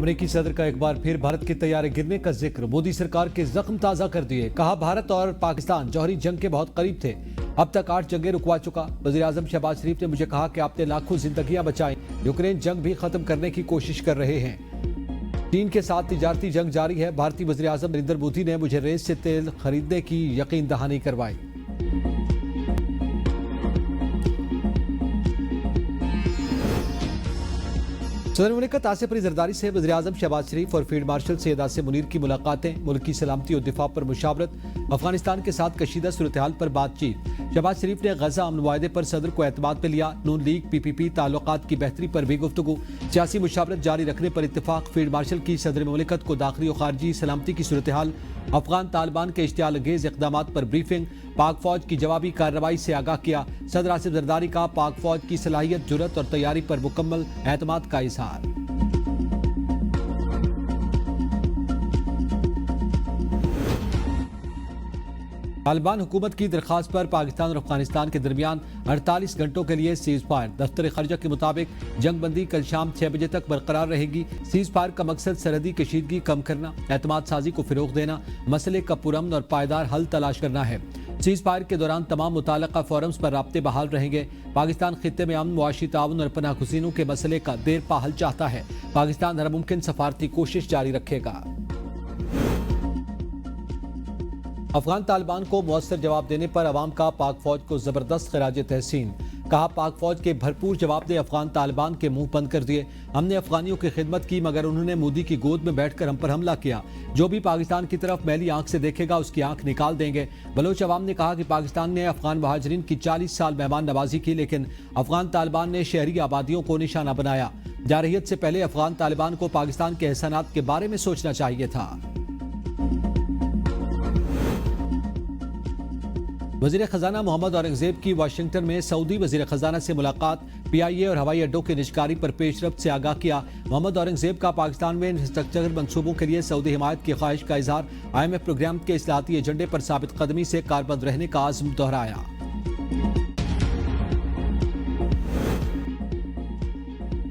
अमेरिकी सदर का एक बार फिर भारत के तैयारे गिरने का जिक्र। मोदी सरकार के जख्म ताजा कर दिए। कहा भारत और पाकिस्तान जौहरी जंग के बहुत करीब थे। अब तक 8 जंगें रुकवा चुका। वज़ीर-ए-आज़म शहबाज शरीफ ने मुझे कहा कि आपने लाखों जिंदगियां बचाई। यूक्रेन जंग भी खत्म करने की कोशिश कर रहे हैं। चीन के साथ तिजारती जंग जारी है। भारतीय वज़ीर-ए-आज़म नरेंद्र मोदी ने मुझे रेस से तेल खरीदने की यकीन दहानी करवाई। सदर मुमलिकत आसिफ अली जरदारी से वज़ीर-ए-आज़म शहबाज शरीफ और फील्ड मार्शल सैयद आसिम मुनीर की मुलाकातें। मुल्क की सलामती और दिफा पर मुशावरत। अफगानिस्तान के साथ कशीदा सूरत हाल पर बातचीत। शहबाज शरीफ ने गजा अमन मुआहदे पर सदर को एतमाद पे लिया। नून लीग PPP ताल्लुकात की बेहतरी पर भी गुफ्तगू। सियासी मुशावरत जारी रखने पर इत्तेफाक। फील्ड मार्शल की सदर मुमलिकत को दाखिली और खारजी सलामती की सूरत हाल, अफगान तालिबान के इश्तियाल अंगेज इक़दामात पर ब्रीफिंग। पाक फौज की जवाबी कार्रवाई से आगाह किया। सदर आसिफ जरदारी का पाक फौज की सलाहियत, जुर्रत और तैयारी पर मुकम्मल एतमाद का इजहार। तालिबान हुकूमत की दरखास्त पर पाकिस्तान और अफगानिस्तान के दरमियान 48 घंटों के लिए सीज फायर। दफ्तर खारजा के मुताबिक जंग बंदी कल शाम 6 बजे तक बरकरार रहेगी। सीज फायर का मकसद सरहदी कशीदगी कम करना, एतमाद साजी को फिरोग देना, मसले का पुरअमन और पायदार हल तलाश करना है। सीज फायर के दौरान तमाम मुताल्लिका फोरम्स पर राब्ते बहाल रहेंगे। पाकिस्तान खित्ते में अमन, मुआशी ताउन और पनाह गुज़ीनों के मसले का देर पा हल चाहता है। पाकिस्तान हर मुमकिन सफारती कोशिश जारी रखेगा। अफगान तालिबान को मुअस्सर जवाब देने पर अवाम का पाक फौज को जबरदस्त खिराज तहसीन। कहा पाक फौज के भरपूर जवाब ने अफगान तालिबान के मुंह बंद कर दिए। हमने अफगानियों की खिदमत की मगर उन्होंने मोदी की गोद में बैठकर हम पर हमला किया। जो भी पाकिस्तान की तरफ मैली आंख से देखेगा उसकी आंख निकाल देंगे। बलोच अवाम ने कहा कि पाकिस्तान ने अफगान महाजरीन की 40 साल मेहमान नवाजी की, लेकिन अफगान तालिबान ने शहरी आबादियों को निशाना बनाया। जारहियत से पहले अफगान तालिबान को पाकिस्तान के एहसानात के बारे में सोचना चाहिए था। वज़ीर खजाना मोहम्मद औरंगजेब की वाशिंगटन में सऊदी वज़ीर खजाना से मुलाकात। PIA और हवाई अड्डों की निजकारी पर पेशरफ्त से आगाह किया। मोहम्मद औरंगजेब का पाकिस्तान में इंफ्रास्ट्रक्चर मंसूबों के लिए सऊदी हिमायत की ख्वाहिश का इजहार। IMF प्रोग्राम के इस्लाहती एजेंडे पर साबित कदमी से कारबंद रहने का आज़म दोहराया।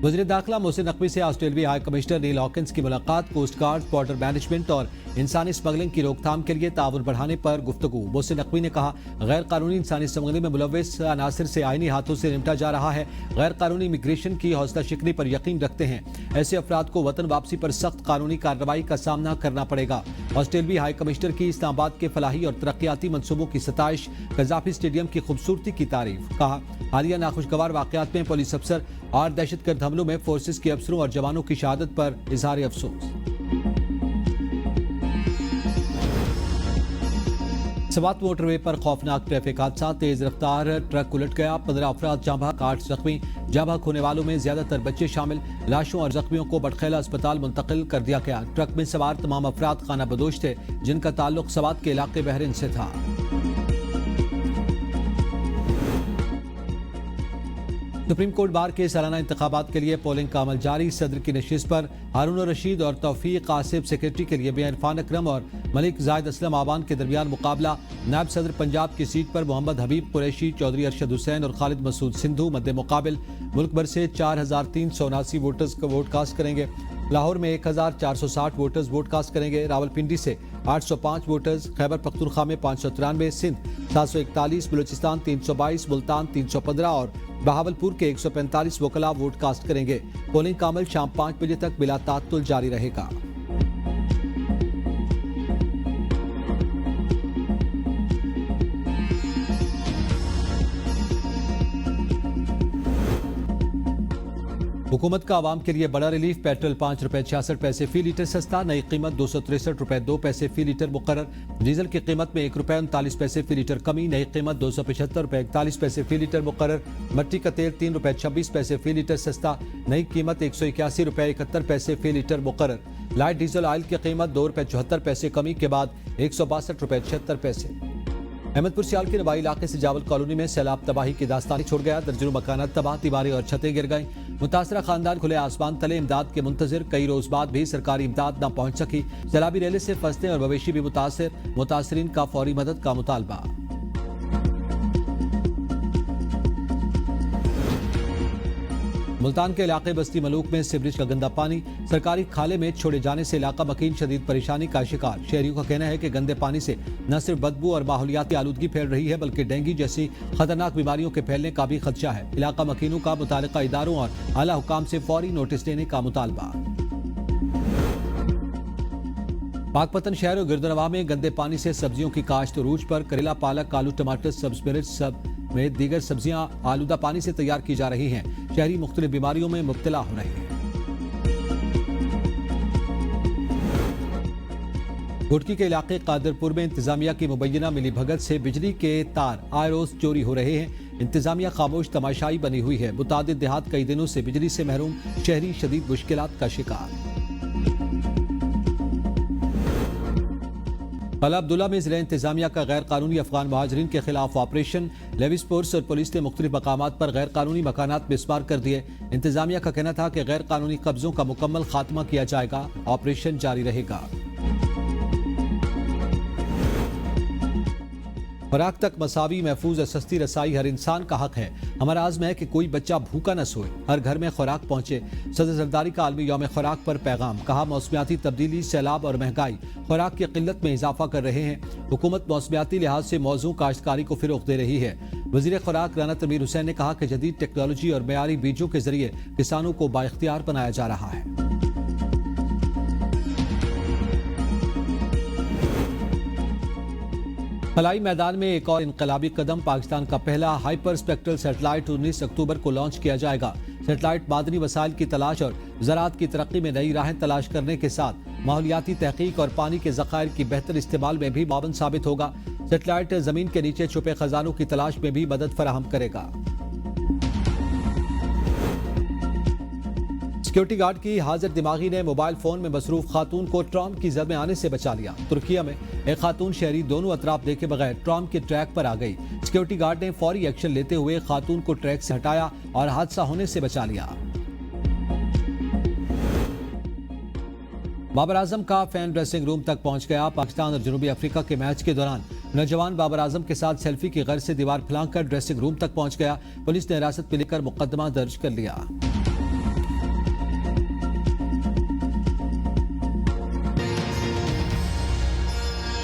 वज़ीर दाखिला मोहसिन नकवी से ऑस्ट्रेलियाई हाई कमिश्नर नील हॉकिंस की मुलाकात। कोस्ट गार्ड, बॉर्डर मैनेजमेंट और इंसानी स्मगलिंग की रोकथाम के लिए ताउन बढ़ाने पर गुफ्तगू। मोहसिन नकवी ने कहा गैर कानूनी इंसानी स्मगलिंग में मुलव्विस अनासिर से आईनी हाथों से निपटा जा रहा है। गैर कानूनी इमिग्रेशन की हौसला शिकनी पर यकीन रखते हैं। ऐसे अफराद को वतन वापसी पर सख्त कानूनी कार्रवाई का सामना करना पड़ेगा। ऑस्ट्रेलियाई हाई कमिश्नर की इस्लामाबाद के फलाही और तरक्याती मंसूबों की सताइश। कज़ाफी स्टेडियम की खूबसूरती की तारीफ। कहा हालिया नाखुशगवार वाकयात में पुलिस अफसर और दहशतगर्द हमलों में फोर्सेस के अफसरों और जवानों की शहादत पर इजहार अफसोस। सवात मोटरवे पर खौफनाक ट्रैफिक हादसा। तेज रफ्तार ट्रक उलट गया। 15 अफराद जाँ बहक, 8 जख्मी। जाँ बहक होने वालों में ज्यादातर बच्चे शामिल। लाशों और जख्मियों को बटखेला अस्पताल मुंतकिल कर दिया गया। ट्रक में सवार तमाम अफराद खाना बदोश थे, जिनका ताल्लुक सवात के इलाके बहरीन से था। सुप्रीम कोर्ट बार के सालाना इंतखाबात के लिए पोलिंग का अमल जारी। सदर की नशिस्त पर हारून रशीद और तौफीक आसिफ, सेक्रेटरी के लिए मियां इरफान अकरम और मलिक जायद असलम आवान के दरमियान मुकाबला। नायब सदर पंजाब की सीट पर मोहम्मद हबीब कुरैशी, चौधरी अरशद हुसैन और खालिद मसूद सिंधु मद्दे मुकाबिल। मुल्क भर से 4379 वोटर्स को वोट कास्ट करेंगे। लाहौर में 1460 वोटर्स वोट कास्ट करेंगे। रावलपिंडी से 805 वोटर्स, खैबर पख्तूनख्वा में 593, सिंध 741, बलूचिस्तान 322, मुल्तान 315 और बहावलपुर के 145 वकला वोट कास्ट करेंगे। पोलिंग का अमल शाम 5 बजे तक बिला तात्तुल जारी रहेगा। हुकूमत का आवाम के लिए बड़ा रिलीफ। पेट्रोल 5 रुपए 66 पैसे फी लीटर सस्ता। नई कीमत 263 रुपए 2 पैसे फी लीटर मुकर्रर। डीजल की कीमत में 1 रुपए 39 पैसे फी लीटर कमी। नई कीमत 275 रुपए 41 पैसे फी लीटर मुकर्रर। मट्टी का तेल 3 रुपए 26 पैसे फी लीटर सस्ता। नई कीमत 181 रुपए 71 पैसे फी लीटर मुकर्रर। लाइट डीजल ऑयल की कीमत 2 रुपए 74 पैसे कमी के बाद 162 रुपए 76 पैसे। अहमदपुर सियाल के नवाई इलाके से जावल कॉलोनी में सैलाब तबाही की दास्तानी छोड़ गया। दर्जनों मकानात तबाह, दीवारें और छतें गिर गईं। मुतासरा खानदान खुले आसमान तले इमदाद के मुंतजिर। कई रोज बाद भी सरकारी इमदाद न पहुंच सकी। सैलाबी रेले से फसलें और मवेशी भी मुतासर। मुतासरीन का फौरी मदद का मुतालबा। मुल्तान के इलाके बस्ती मलूक में सीवरेज का गंदा पानी सरकारी खाले में छोड़े जाने से इलाका मकीन शदीद परेशानी का शिकार। शहरियों का कहना है कि गंदे पानी से न सिर्फ बदबू और माहौलियाती आलूदगी फैल रही है बल्कि डेंगू जैसी खतरनाक बीमारियों के फैलने का भी खदशा है। इलाका मकीनों का मुताल्लिका इदारों और आला हुकाम से फौरी नोटिस देने का मुतालबा। पाकपतन शहर और गिरदनवा में गंदे पानी से सब्जियों की काश्त रूज पर। करेला, पालक, आलू, टमाटर, सब्ज मिर्च में दीगर सब्जियां आलूदा पानी से तैयार की जा रही हैं। शहरी मुख्तलिफ बीमारियों में मुब्तला हो रहे हैं। घुटकी के इलाके कादरपुर में इंतजामिया की मुबैना मिली भगत से बिजली के तार आए रोज चोरी हो रहे हैं। इंतजामिया खामोश तमाशाई बनी हुई है। मुतादिद देहात कई दिनों से बिजली से महरूम, शहरी शदीद मुश्किलात का शिकार। कल अब्दुल्ला में जिला इंतजामिया का गैर कानूनी अफगान महाजरीन के खिलाफ ऑपरेशन। लेविस फोर्स और पुलिस ने मुख्तलिफ मकामात पर गैर कानूनी मकानात मिसमार कर दिए। इंतजामिया का कहना था कि गैर कानूनी कब्जों का मुकम्मल खात्मा किया जाएगा, ऑपरेशन जारी रहेगा। खुराक तक मसावी, महफूज और सस्ती रसाई हर इंसान का हक है। हमारा आज़म है कि कोई बच्चा भूखा न सोए, हर घर में खुराक पहुंचे। सदर जरदारी का आलमी यौम खुराक पर पैगाम। कहा, मौसमियाती तब्दीली, सैलाब और महंगाई खुराक की किल्लत में इजाफा कर रहे हैं। हुकूमत मौसमियाती लिहाज से मौजूद काश्तकारी को फिरोग दे रही है। वज़ीर खुराक राना तमीर हुसैन ने कहा कि जदीद टेक्नोलॉजी और मयारी बीजों के जरिए किसानों को बाइख्तियार बनाया जा रहा है। खलाई मैदान में एक और इनकलाबी कदम। पाकिस्तान का पहला हाइपर स्पेक्ट्रल सैटेलाइट 19 अक्टूबर को लॉन्च किया जाएगा। सैटेलाइट मादनी वसाइल की तलाश और ज़राअत की तरक्की में नई राहें तलाश करने के साथ माहौलियाती तहकीक और पानी के ज़खायर की बेहतर इस्तेमाल में भी मावन साबित होगा। सैटेलाइट ज़मीन के नीचे छुपे खजानों की तलाश में भी मदद फराहम करेगा। सिक्योरिटी गार्ड की हाजिर दिमागी ने मोबाइल फोन में मसरूफ खातून को ट्राम की जद में आने से बचा लिया। तुर्किया में एक खातून शहरी दोनों अतराफ देखे बगैर ट्राम के ट्रैक पर आ गई। सिक्योरिटी गार्ड ने फौरी एक्शन लेते हुए खातून को ट्रैक से हटाया और हादसा होने से बचा लिया। बाबर आजम का फैन ड्रेसिंग रूम तक पहुंच गया। पाकिस्तान और जनूबी अफ्रीका के मैच के दौरान नौजवान बाबर आजम के साथ सेल्फी की गर्ज से दीवार फलांग कर ड्रेसिंग रूम तक पहुंच गया। पुलिस ने हिरासत में लेकर मुकदमा दर्ज कर लिया।